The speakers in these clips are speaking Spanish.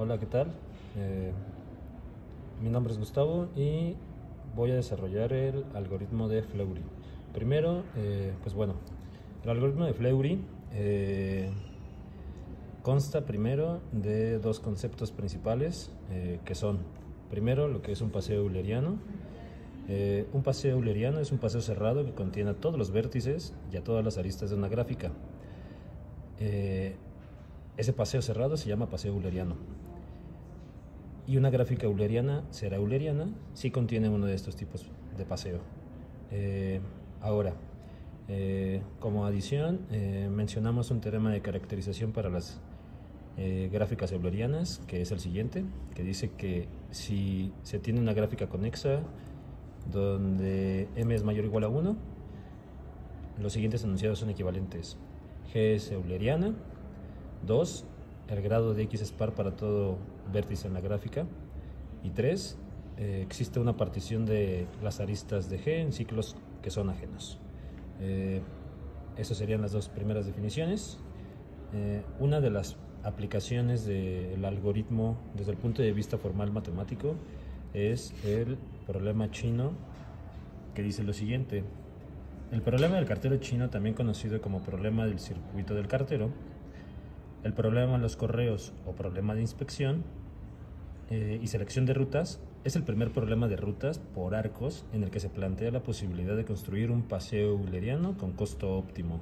Hola, ¿qué tal? Eh, Mi nombre es Gustavo y voy a desarrollar el algoritmo de Fleury. Primero, pues bueno, el algoritmo de Fleury consta primero de dos conceptos principales que son, primero, lo que es un paseo euleriano. Un paseo euleriano es un paseo cerrado que contiene a todos los vértices y a todas las aristas de una gráfica. Ese paseo cerrado se llama paseo euleriano. Y una gráfica euleriana será euleriana si contiene uno de estos tipos de paseo. Ahora, como adición, mencionamos un teorema de caracterización para las gráficas eulerianas, que es el siguiente, que dice que si se tiene una gráfica conexa donde m es mayor o igual a 1, los siguientes enunciados son equivalentes. G es euleriana. 2, el grado de x es par para todo vértice en la gráfica. Y 3, existe una partición de las aristas de G en ciclos que son ajenos. Esas serían las dos primeras definiciones. Una de las aplicaciones del algoritmo desde el punto de vista formal matemático es el problema chino, que dice lo siguiente. El problema del cartero chino, también conocido como problema del circuito del cartero, el problema de los correos o problema de inspección y selección de rutas, es el primer problema de rutas por arcos en el que se plantea la posibilidad de construir un paseo euleriano con costo óptimo.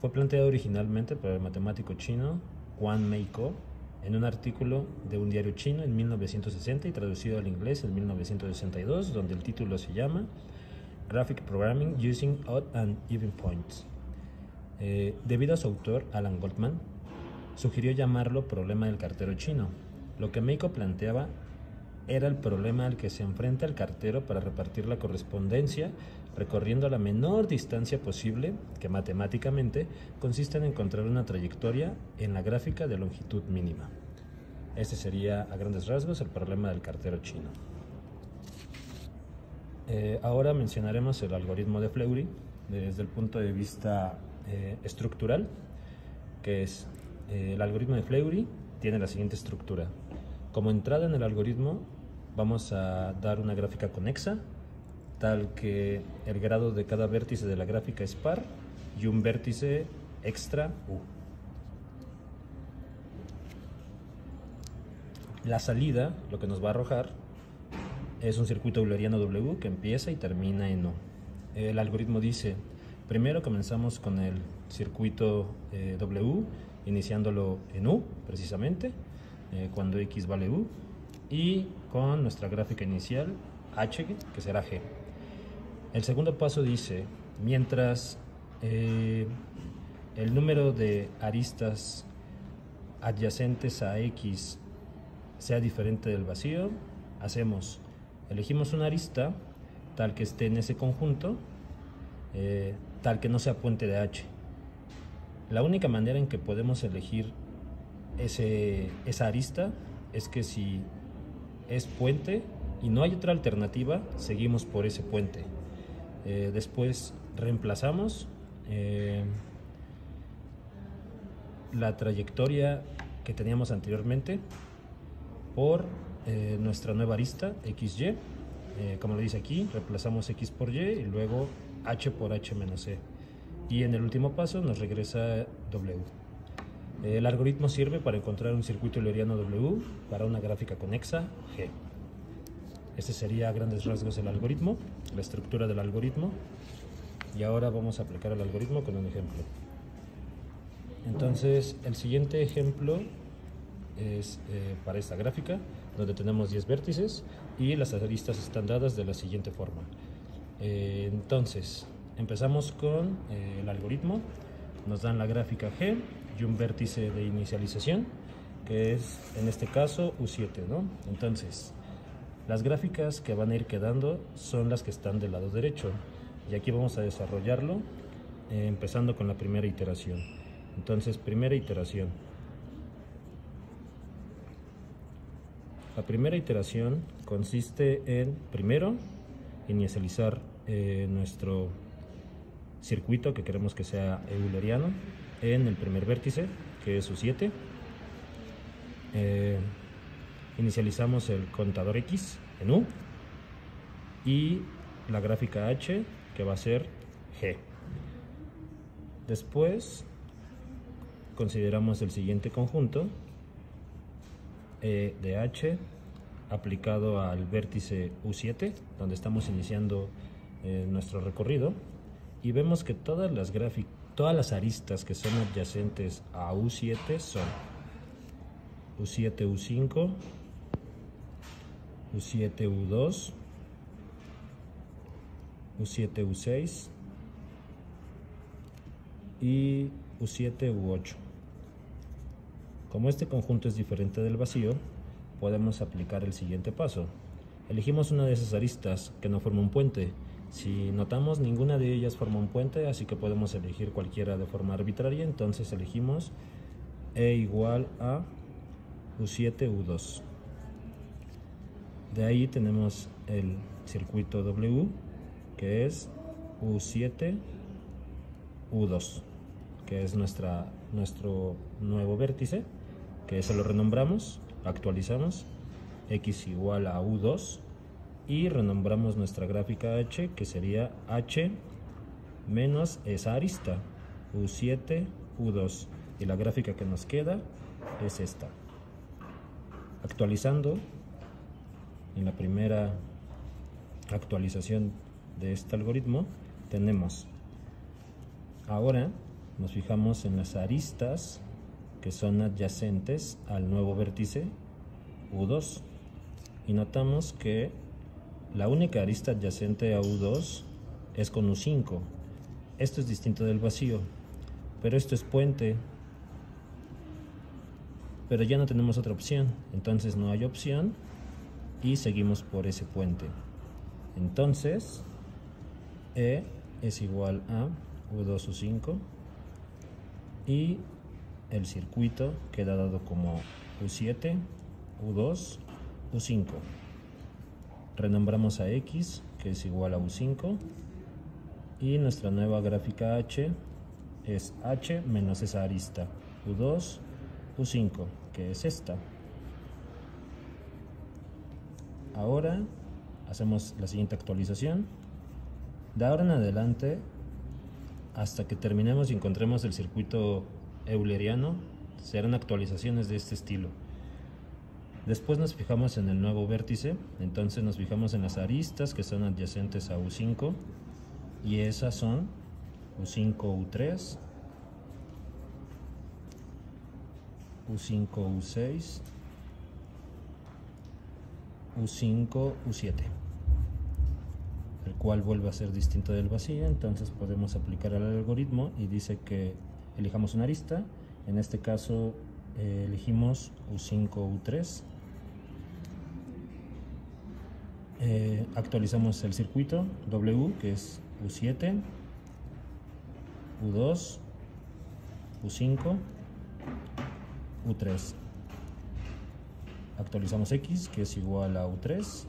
Fue planteado originalmente por el matemático chino Wang Meiko en un artículo de un diario chino en 1960 y traducido al inglés en 1962, donde el título se llama Graphic Programming Using Odd and Even Points. Debido a su autor, Alan Goldman, sugirió llamarlo problema del cartero chino. Lo que Meiko planteaba era el problema al que se enfrenta el cartero para repartir la correspondencia recorriendo la menor distancia posible, que matemáticamente consiste en encontrar una trayectoria en la gráfica de longitud mínima. Este sería, a grandes rasgos, el problema del cartero chino. Ahora mencionaremos el algoritmo de Fleury desde el punto de vista estructural, que es el algoritmo de Fleury tiene la siguiente estructura. Como entrada en el algoritmo vamos a dar una gráfica conexa, tal que el grado de cada vértice de la gráfica es par y un vértice extra u. La salida, lo que nos va a arrojar, es un circuito euleriano W que empieza y termina en U. El algoritmo dice, primero comenzamos con el circuito W, iniciándolo en U, precisamente, cuando X vale U, y con nuestra gráfica inicial, H, que será G. El segundo paso dice, mientras el número de aristas adyacentes a X sea diferente del vacío, elegimos una arista tal que esté en ese conjunto, tal que no sea puente de H. La única manera en que podemos elegir esa arista es que si es puente y no hay otra alternativa, seguimos por ese puente. Después reemplazamos la trayectoria que teníamos anteriormente por nuestra nueva arista XY. Como lo dice aquí, reemplazamos X por Y y luego H por H menos E. Y en el último paso nos regresa W. El algoritmo sirve para encontrar un circuito euleriano W para una gráfica conexa G. Este sería a grandes rasgos el algoritmo, la estructura del algoritmo. Y ahora vamos a aplicar el algoritmo con un ejemplo. Entonces, el siguiente ejemplo es para esta gráfica, donde tenemos 10 vértices y las aristas están dadas de la siguiente forma. Entonces, empezamos con el algoritmo. Nos dan la gráfica G y un vértice de inicialización, que es, en este caso, U7, ¿no? Entonces, las gráficas que van a ir quedando son las que están del lado derecho. Y aquí vamos a desarrollarlo, empezando con la primera iteración. Entonces, primera iteración. La primera iteración consiste en, primero, inicializar nuestro circuito que queremos que sea euleriano en el primer vértice, que es U7. Inicializamos el contador X en U y la gráfica H, que va a ser G. Después consideramos el siguiente conjunto de H aplicado al vértice U7, donde estamos iniciando nuestro recorrido, y vemos que todas las aristas que son adyacentes a U7 son U7, U5, U7, U2, U7, U6 y U7, U8. Como este conjunto es diferente del vacío, podemos aplicar el siguiente paso. Elegimos una de esas aristas que no forma un puente. Si notamos, ninguna de ellas forma un puente, así que podemos elegir cualquiera de forma arbitraria. Entonces elegimos E igual a U7, U2. De ahí tenemos el circuito W, que es U7, U2, que es nuestro nuevo vértice, que se lo renombramos, actualizamos, X igual a U2, y renombramos nuestra gráfica H, que sería H menos esa arista, U7, U2, y la gráfica que nos queda es esta. Actualizando, en la primera actualización de este algoritmo, tenemos, ahora nos fijamos en las aristas que son adyacentes al nuevo vértice U2 y notamos que la única arista adyacente a U2 es con U5. Esto es distinto del vacío, pero esto es puente, pero ya no tenemos otra opción, entonces no hay opción y seguimos por ese puente. Entonces E es igual a U2, U5 y el circuito queda dado como U7, U2, U5. Renombramos a X, que es igual a U5, y nuestra nueva gráfica H es H menos esa arista, U2, U5, que es esta. Ahora hacemos la siguiente actualización. De ahora en adelante, hasta que terminemos y encontremos el circuito euleriano, serán actualizaciones de este estilo. Después nos fijamos en el nuevo vértice, entonces nos fijamos en las aristas que son adyacentes a U5, y esas son U5, U3, U5, U6, U5, U7, el cual vuelve a ser distinto del vacío. Entonces podemos aplicar el algoritmo y dice que elijamos una arista. En este caso elegimos U5, U3. Actualizamos el circuito W, que es U7, U2, U5, U3. Actualizamos X, que es igual a U3,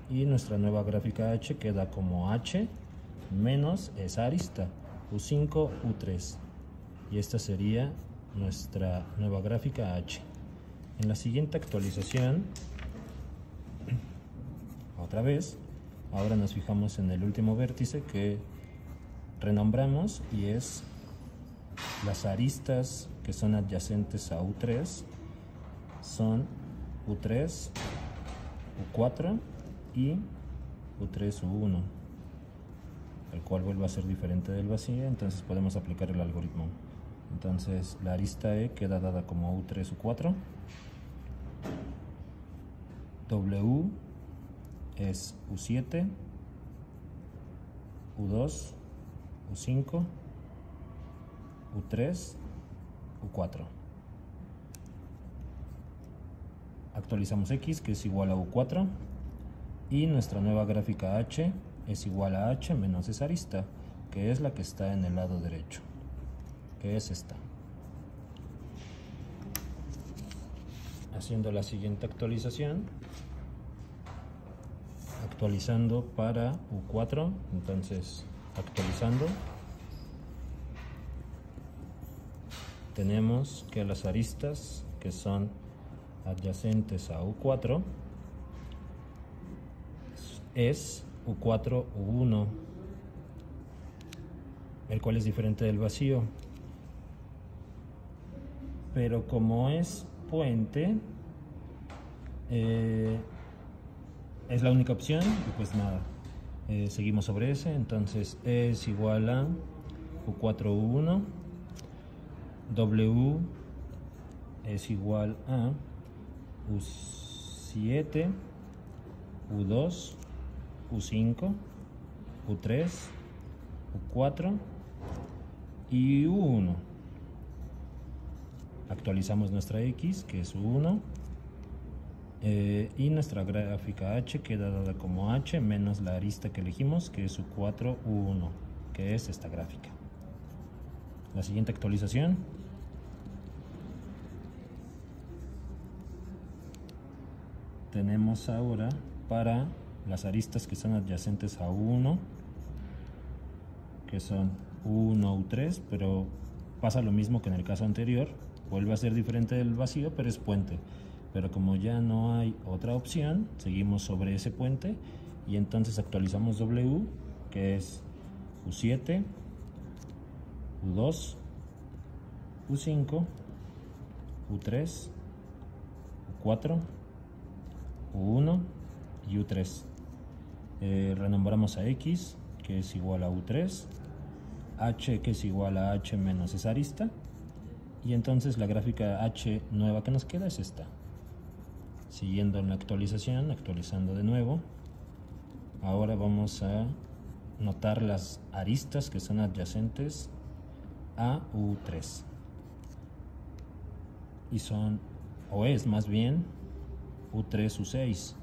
y nuestra nueva gráfica H queda como H menos esa arista, U5, U3, y esta sería nuestra nueva gráfica H. En la siguiente actualización, otra vez, ahora nos fijamos en el último vértice que renombramos, y es las aristas que son adyacentes a U3 son U3, U4 y U3, U1, el cual vuelve a ser diferente del vacío. Entonces podemos aplicar el algoritmo. Entonces la arista E queda dada como U3, U4, W es U7, U2, U5, U3, U4. Actualizamos X, que es igual a U4, y nuestra nueva gráfica H es igual a H menos esa arista, que es la que está en el lado derecho, que es esta. Haciendo la siguiente actualización, actualizando para U4, entonces actualizando, tenemos que las aristas que son adyacentes a U4 es U4, U1, el cual es diferente del vacío. Pero como es puente, es la única opción y pues nada, seguimos sobre ese. Entonces es igual a U4, U1, W es igual a U7, U2, U5, U3, U4 y U1. Actualizamos nuestra X, que es U1, y nuestra gráfica H queda dada como H menos la arista que elegimos, que es U4, U1, que es esta gráfica. La siguiente actualización. Tenemos ahora para las aristas que son adyacentes a U1, que son U1, U3, pero pasa lo mismo que en el caso anterior, vuelve a ser diferente del vacío, pero es puente. Pero como ya no hay otra opción, seguimos sobre ese puente y entonces actualizamos W, que es U7, U2, U5, U3, U4, U1 y U3. Renombramos a X, que es igual a U3, H, que es igual a H menos esa arista, y entonces la gráfica H nueva que nos queda es esta. Siguiendo en la actualización, actualizando de nuevo, ahora vamos a notar las aristas que son adyacentes a U3 y son, o es más bien, U3, U6,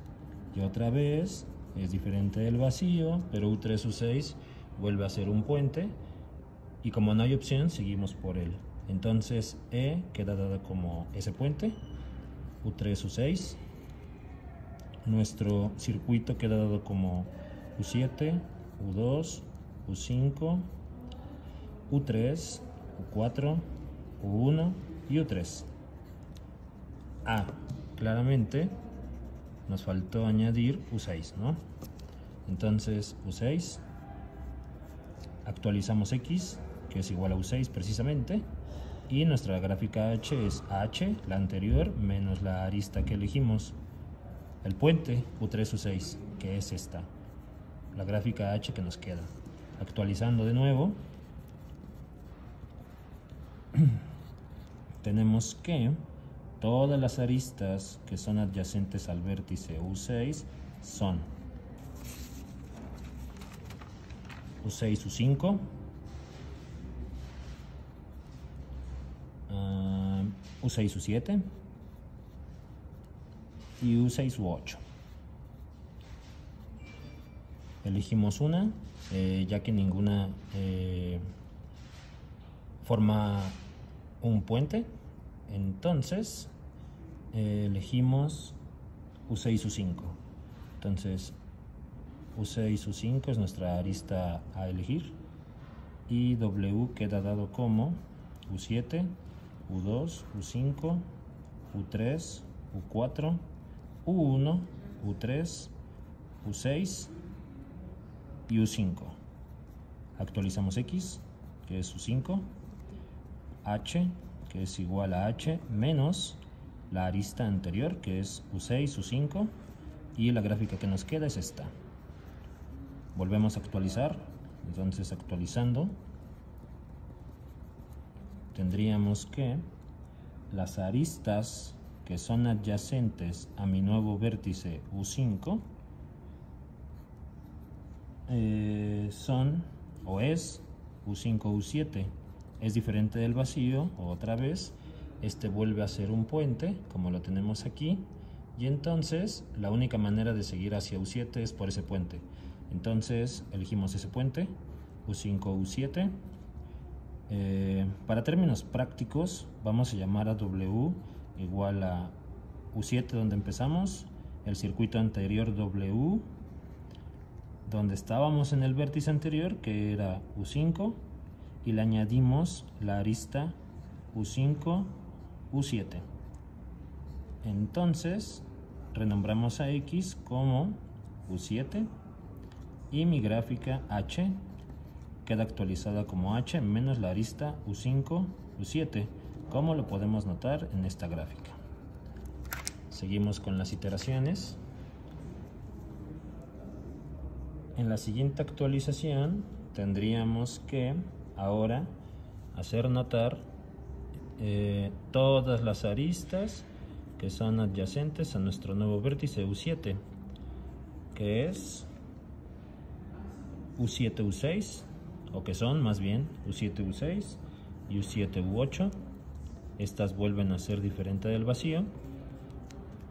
y otra vez es diferente del vacío, pero U3, U6 vuelve a ser un puente y como no hay opción seguimos por él. Entonces E queda dada como ese puente, U3, U6. Nuestro circuito queda dado como U7, U2, U5, U3, U4, U1 y U3. Claramente nos faltó añadir U6, ¿no? Entonces U6, actualizamos X, que es igual a U6 precisamente, y nuestra gráfica H es H, la anterior, menos la arista que elegimos, el puente U3, U6, que es esta, la gráfica H que nos queda. Actualizando de nuevo, tenemos que todas las aristas que son adyacentes al vértice U6 son U6, U5, U6, U7 y U6, U8. Elegimos una, ya que ninguna forma un puente, entonces elegimos U6, U5. Entonces U6, U5 es nuestra arista a elegir y W queda dado como U7, U2, U5, U3, U4, U1, U3, U6 y U5. Actualizamos X, que es U5, H, que es igual a H menos la arista anterior, que es U6, U5, y la gráfica que nos queda es esta. Volvemos a actualizar, entonces actualizando, tendríamos que las aristas que son adyacentes a mi nuevo vértice U5 son o es U5, U7. Es diferente del vacío, otra vez, este vuelve a ser un puente, como lo tenemos aquí, y entonces la única manera de seguir hacia U7 es por ese puente. Entonces elegimos ese puente, U5, U7. Para términos prácticos, vamos a llamar a W igual a U7 donde empezamos, el circuito anterior W, donde estábamos en el vértice anterior, que era U5, y le añadimos la arista U5, U7. Entonces renombramos a X como U7 y mi gráfica H queda actualizada como H menos la arista U5, U7, como lo podemos notar en esta gráfica. Seguimos con las iteraciones. En la siguiente actualización tendríamos que ahora hacer notar todas las aristas que son adyacentes a nuestro nuevo vértice U7, que es U7, U6, o que son más bien U7, U6 y U7, U8. Estas vuelven a ser diferente del vacío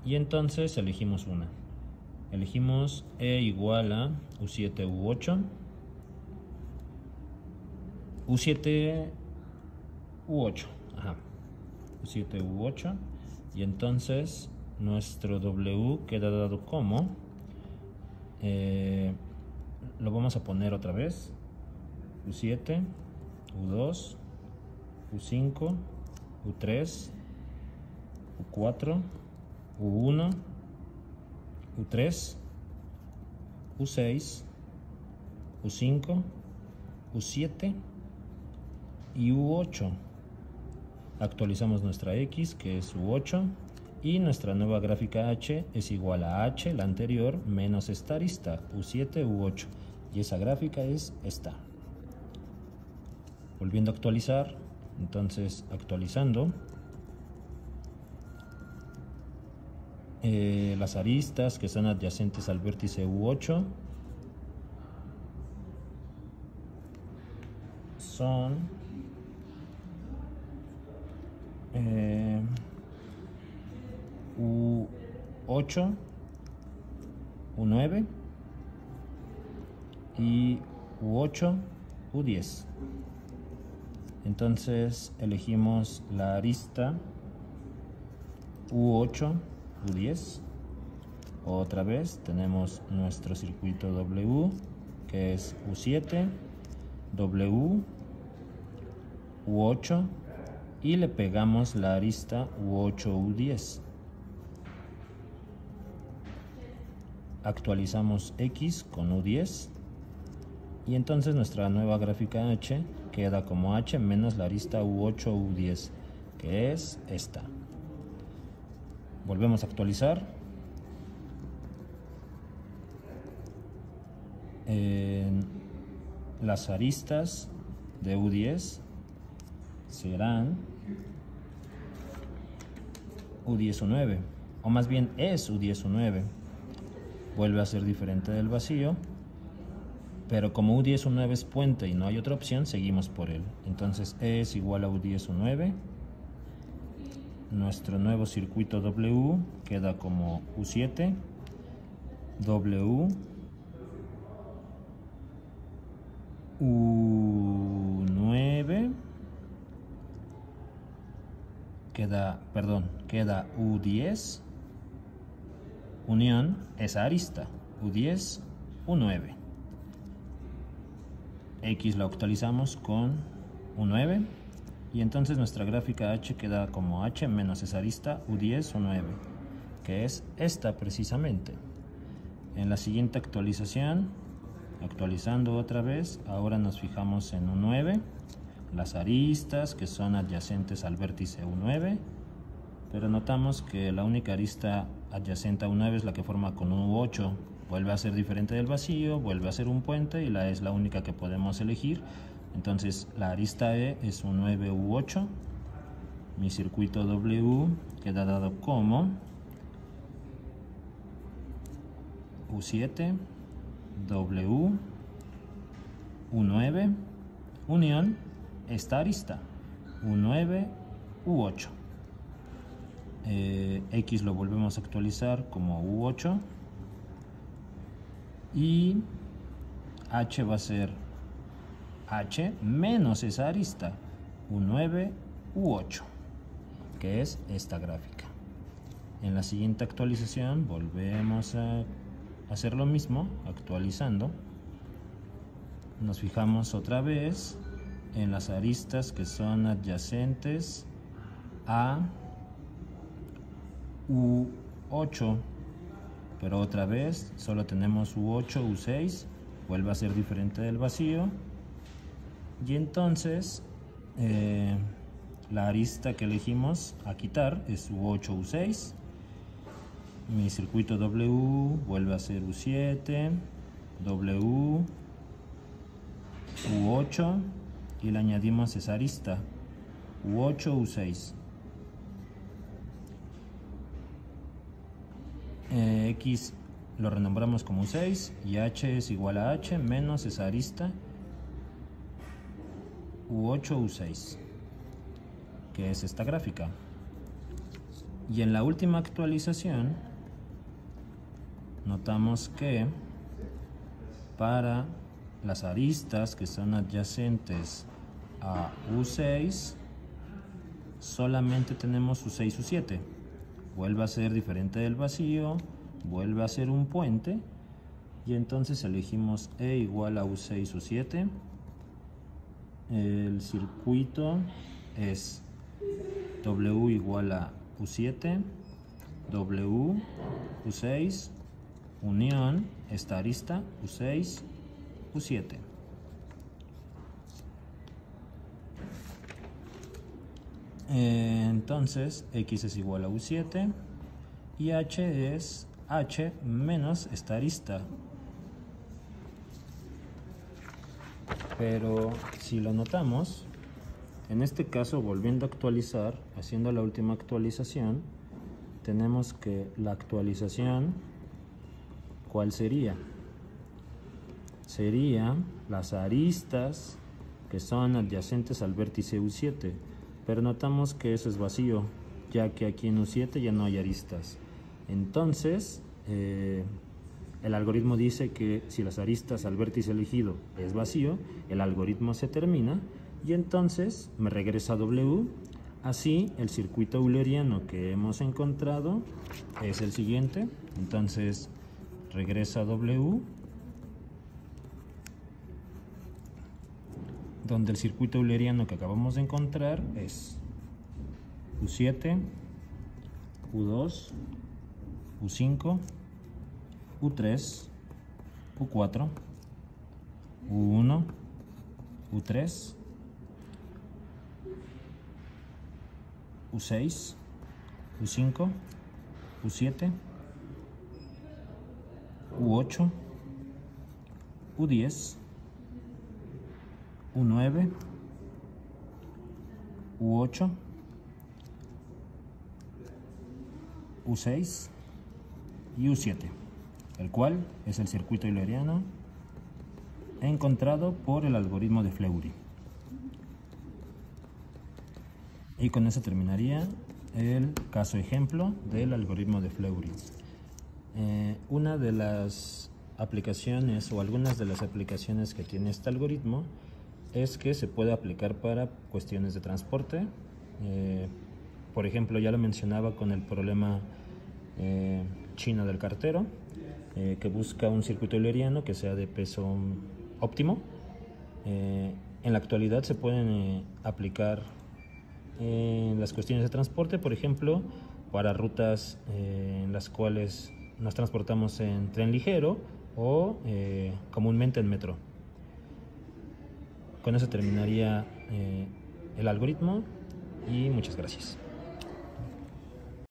y entonces elegimos una. Elegimos E igual a U7, U8, U7, U8, U7, U8, y entonces nuestro W queda dado como, lo vamos a poner otra vez, U7, U2, U5, U3, U4, U1, U3, U6, U5, U7 y U8. Actualizamos nuestra X, que es U8, y nuestra nueva gráfica H es igual a H, la anterior, menos esta arista, U7, U8, y esa gráfica es esta. Volviendo a actualizar, entonces actualizando, las aristas que son adyacentes al vértice U8 son U8, U9 y U8, U10. Entonces elegimos la arista U8, U10. Otra vez tenemos nuestro circuito W, que es U7, W, U8, y le pegamos la arista U8, U10. Actualizamos X con U10 y entonces nuestra nueva gráfica H queda como H menos la arista U8, U10, que es esta. Volvemos a actualizar. Las aristas de U10 serán U10, U9, o más bien es U10, U9. Vuelve a ser diferente del vacío, pero como U10, U9 es puente y no hay otra opción, seguimos por él. Entonces E es igual a U10, U9. Nuestro nuevo circuito W queda como U7, W, U9, queda U10, unión esa arista, U10, U9. X lo actualizamos con U9 y entonces nuestra gráfica H queda como H menos esa arista U10, U9, que es esta precisamente. En la siguiente actualización, actualizando otra vez, ahora nos fijamos en U9, las aristas que son adyacentes al vértice U9, pero notamos que la única arista adyacente a U9 es la que forma con U8. Vuelve a ser diferente del vacío, vuelve a ser un puente y es la única que podemos elegir. Entonces la arista E es U9, U8. Mi circuito W queda dado como U7, W, U9, unión esta arista, U9, U8. X lo volvemos a actualizar como U8 y H va a ser H menos esa arista, U9, U8, que es esta gráfica. En la siguiente actualización volvemos a hacer lo mismo, actualizando. Nos fijamos otra vez en las aristas que son adyacentes a U8, pero otra vez solo tenemos U8, U6, vuelve a ser diferente del vacío, y entonces la arista que elegimos a quitar es U8, U6. Mi circuito W vuelve a ser U7, W, U8, y le añadimos esa arista, U8, U6. X lo renombramos como U6 y H es igual a H menos esa arista, U8, U6, que es esta gráfica. Y en la última actualización notamos que para las aristas que son adyacentes a U6 solamente tenemos U6, U7. Vuelve a ser diferente del vacío, vuelve a ser un puente, y entonces elegimos E igual a U6, U7. El circuito es W igual a U7, W, U6, unión, esta arista, U6, U7. Entonces X es igual a U7 y H es H menos esta arista. Pero si lo notamos, en este caso, volviendo a actualizar, haciendo la última actualización, tenemos que la actualización, ¿cuál sería? Serían las aristas que son adyacentes al vértice U7, pero notamos que eso es vacío, ya que aquí en U7 ya no hay aristas. Entonces, el algoritmo dice que si las aristas al vértice elegido es vacío, el algoritmo se termina y entonces me regresa W. Así, el circuito euleriano que hemos encontrado es el siguiente. Entonces, regresa W, donde el circuito euleriano que acabamos de encontrar es U7, U2, U5, U3, U4, U1, U3, U6, U5, U7, U8, U10, U9, U8, U6 y U7, el cual es el circuito euleriano encontrado por el algoritmo de Fleury. Y con eso terminaría el caso ejemplo del algoritmo de Fleury. Una de las aplicaciones o algunas de las aplicaciones que tiene este algoritmo es que se puede aplicar para cuestiones de transporte. Por ejemplo, ya lo mencionaba con el problema chino del cartero, que busca un circuito euleriano que sea de peso óptimo. En la actualidad se pueden aplicar en las cuestiones de transporte, por ejemplo, para rutas en las cuales nos transportamos en tren ligero o comúnmente en metro. Con eso terminaría el algoritmo y muchas gracias.